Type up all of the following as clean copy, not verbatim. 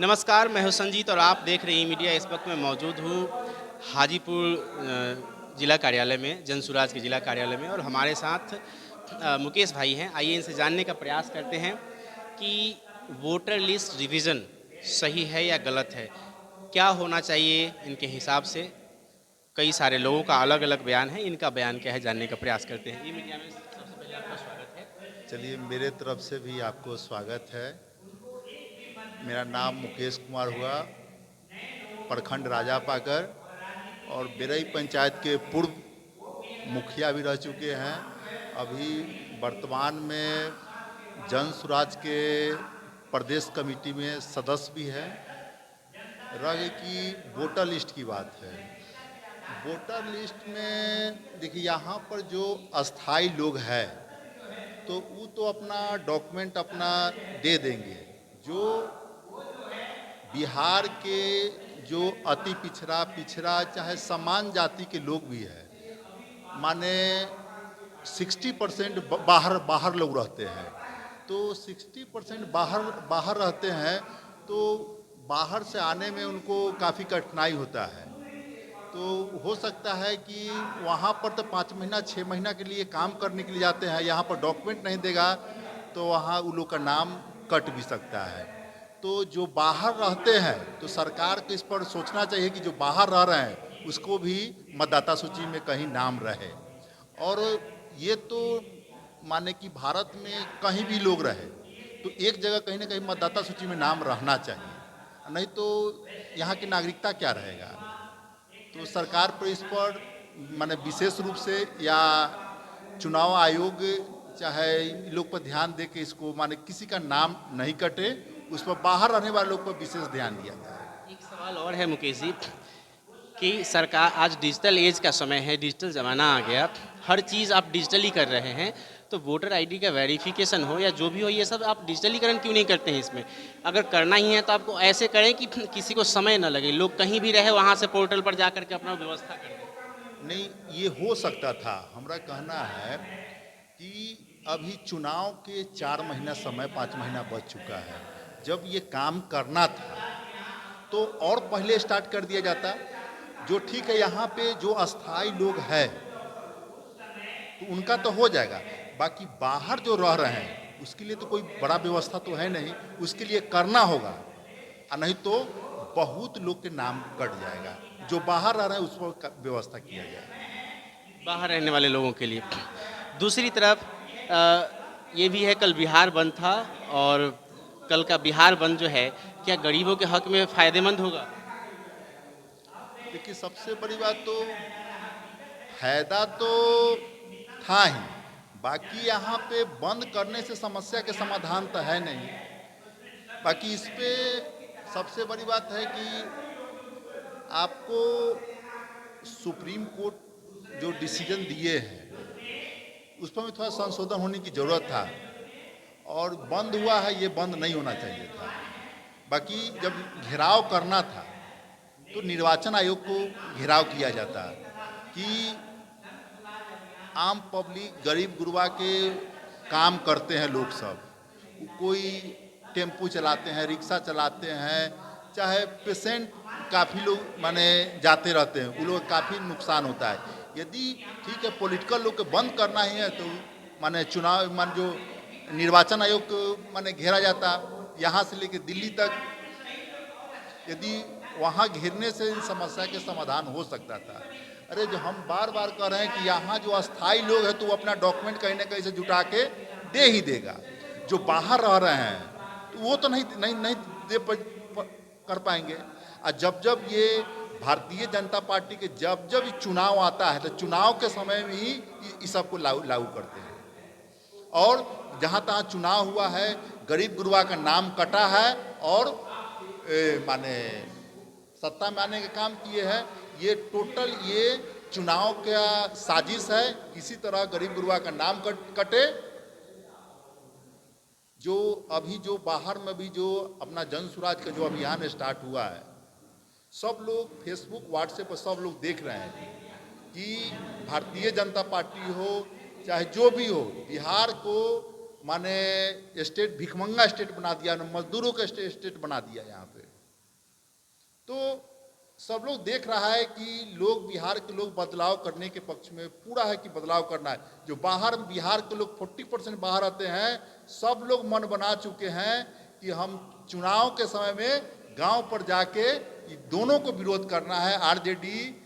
नमस्कार, मैं हूं संजीत और आप देख रहे हैं मीडिया। इस वक्त मैं मौजूद हूं हाजीपुर जिला कार्यालय में, जनसुराज के जिला कार्यालय में, और हमारे साथ मुकेश भाई हैं। आइए इनसे जानने का प्रयास करते हैं कि वोटर लिस्ट रिवीजन सही है या गलत है, क्या होना चाहिए इनके हिसाब से। कई सारे लोगों का अलग अलग बयान है, इनका बयान क्या है जानने का प्रयास करते हैं। ये मीडिया में सबसे पहले आपका स्वागत है। चलिए, मेरे तरफ से भी आपको स्वागत है। मेरा नाम मुकेश कुमार हुआ, प्रखंड राजापाकर और बेरई पंचायत के पूर्व मुखिया भी रह चुके हैं। अभी वर्तमान में जन सुराज के प्रदेश कमेटी में सदस्य भी है। रह गई कि वोटर लिस्ट की बात है। वोटर लिस्ट में देखिए, यहाँ पर जो अस्थाई लोग हैं तो वो तो अपना डॉक्यूमेंट अपना दे देंगे। जो बिहार के जो अति पिछड़ा पिछड़ा चाहे समान जाति के लोग भी हैं, माने 60% बाहर बाहर लोग रहते हैं, तो 60% बाहर बाहर रहते हैं, तो बाहर से आने में उनको काफ़ी कठिनाई होता है। तो हो सकता है कि वहाँ पर तो 5 महीना 6 महीना के लिए काम करने के लिए जाते हैं, यहाँ पर डॉक्यूमेंट नहीं देगा तो वहाँ उन लोग का नाम कट भी सकता है। तो जो बाहर रहते हैं तो सरकार को इस पर सोचना चाहिए कि जो बाहर रह रहे हैं उसको भी मतदाता सूची में कहीं नाम रहे। और ये तो माने कि भारत में कहीं भी लोग रहे तो एक जगह कहीं ना कहीं मतदाता सूची में नाम रहना चाहिए, नहीं तो यहाँ की नागरिकता क्या रहेगा। तो सरकार पर इस पर माने विशेष रूप से या चुनाव आयोग चाहे इन लोग पर ध्यान दे के इसको माने किसी का नाम नहीं कटे, उस पर बाहर रहने वाले लोग पर विशेष ध्यान दिया जाए। एक सवाल और है मुकेश जी कि सरकार, आज डिजिटल एज का समय है, डिजिटल ज़माना आ गया, हर चीज़ आप डिजिटली कर रहे हैं, तो वोटर आईडी का वेरिफिकेशन हो या जो भी हो, ये सब आप डिजिटलीकरण क्यों नहीं करते हैं इसमें। अगर करना ही है तो आपको ऐसे करें कि किसी को समय ना लगे, लोग कहीं भी रहे वहाँ से पोर्टल पर जा करके अपना व्यवस्था कर दें। नहीं, ये हो सकता था। हमारा कहना है कि अभी चुनाव के 4 महीना समय 5 महीना बच चुका है। जब ये काम करना था तो और पहले स्टार्ट कर दिया जाता। जो ठीक है, यहाँ पे जो अस्थाई लोग हैं तो उनका तो हो जाएगा, बाकी बाहर जो रह रहे हैं उसके लिए तो कोई बड़ा व्यवस्था तो है नहीं, उसके लिए करना होगा। और नहीं तो बहुत लोग के नाम कट जाएगा। जो बाहर रह रहे हैं उस पर व्यवस्था किया जाएगा, बाहर रहने वाले लोगों के लिए। दूसरी तरफ ये भी है, कल बिहार बंद था, और कल का बिहार बंद जो है, क्या गरीबों के हक में फ़ायदेमंद होगा। देखिए सबसे बड़ी बात तो फायदा तो था ही, बाकी यहाँ पे बंद करने से समस्या के समाधान तो है नहीं। बाकी इस पे सबसे बड़ी बात है कि आपको सुप्रीम कोर्ट जो डिसीजन दिए हैं उस पर भी थोड़ा संशोधन होने की ज़रूरत था, और बंद हुआ है ये बंद नहीं होना चाहिए था। बाकी जब घेराव करना था तो निर्वाचन आयोग को घेराव किया जाता कि आम पब्लिक गरीब गुरबा के काम करते हैं लोग सब, कोई टेम्पू चलाते हैं, रिक्शा चलाते हैं, चाहे पेशेंट काफ़ी लोग माने जाते रहते हैं, उन लोग काफ़ी नुकसान होता है। यदि ठीक है पॉलिटिकल लोग को बंद करना ही है तो माने चुनाव मान जो निर्वाचन आयोग को माने घेरा जाता, यहाँ से लेकर दिल्ली तक, यदि वहाँ घेरने से इन समस्या के समाधान हो सकता था। अरे जो हम बार बार कह रहे हैं कि यहाँ जो अस्थाई लोग हैं तो वो अपना डॉक्यूमेंट कहीं ना कहीं से जुटा के दे ही देगा। जो बाहर रह रहे हैं तो वो तो नहीं नहीं नहीं कर पाएंगे। और जब जब ये भारतीय जनता पार्टी के जब जब चुनाव आता है तो चुनाव के समय में ही इस सबको लागू करते हैं। और जहाँ तहाँ चुनाव हुआ है, गरीब गुरबा का नाम कटा है और माने सत्ता में आने का काम किए हैं। ये टोटल ये चुनाव का साजिश है। इसी तरह गरीब गुरबा का नाम कटे। जो अभी जो बाहर में भी जो अपना जन सुराज का जो अभियान स्टार्ट हुआ है, सब लोग फेसबुक व्हाट्सएप पर सब लोग देख रहे हैं कि भारतीय जनता पार्टी हो चाहे जो भी हो, बिहार को माने स्टेट भिखमंगा स्टेट बना दिया, मजदूरों का स्टेट बना दिया यहाँ पे। तो सब लोग देख रहा है कि लोग, बिहार के लोग बदलाव करने के पक्ष में पूरा है कि बदलाव करना है। जो बाहर बिहार के लोग 40% बाहर आते हैं, सब लोग मन बना चुके हैं कि हम चुनाव के समय में गांव पर जाके ये दोनों को विरोध करना है। आरजेडी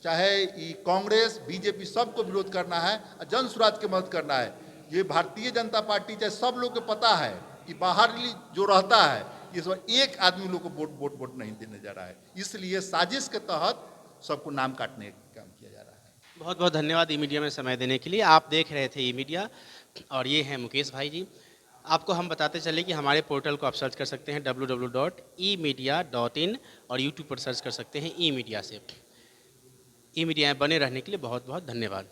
चाहे ये कांग्रेस, बीजेपी, सबको विरोध करना है, जन स्वराज की मदद करना है। ये भारतीय जनता पार्टी चाहे सब लोग को पता है कि बाहर जो रहता है इस बार एक आदमी लोग को वोट नहीं देने जा रहा है, इसलिए साजिश के तहत सबको नाम काटने का काम किया जा रहा है। बहुत बहुत धन्यवाद ई मीडिया में समय देने के लिए। आप देख रहे थे ई मीडिया और ये हैं मुकेश भाई जी। आपको हम बताते चले कि हमारे पोर्टल को आप सर्च कर सकते हैं www.emedia.in और यूट्यूब पर सर्च कर सकते हैं ई मीडिया से। ई मीडिया में बने रहने के लिए बहुत बहुत धन्यवाद।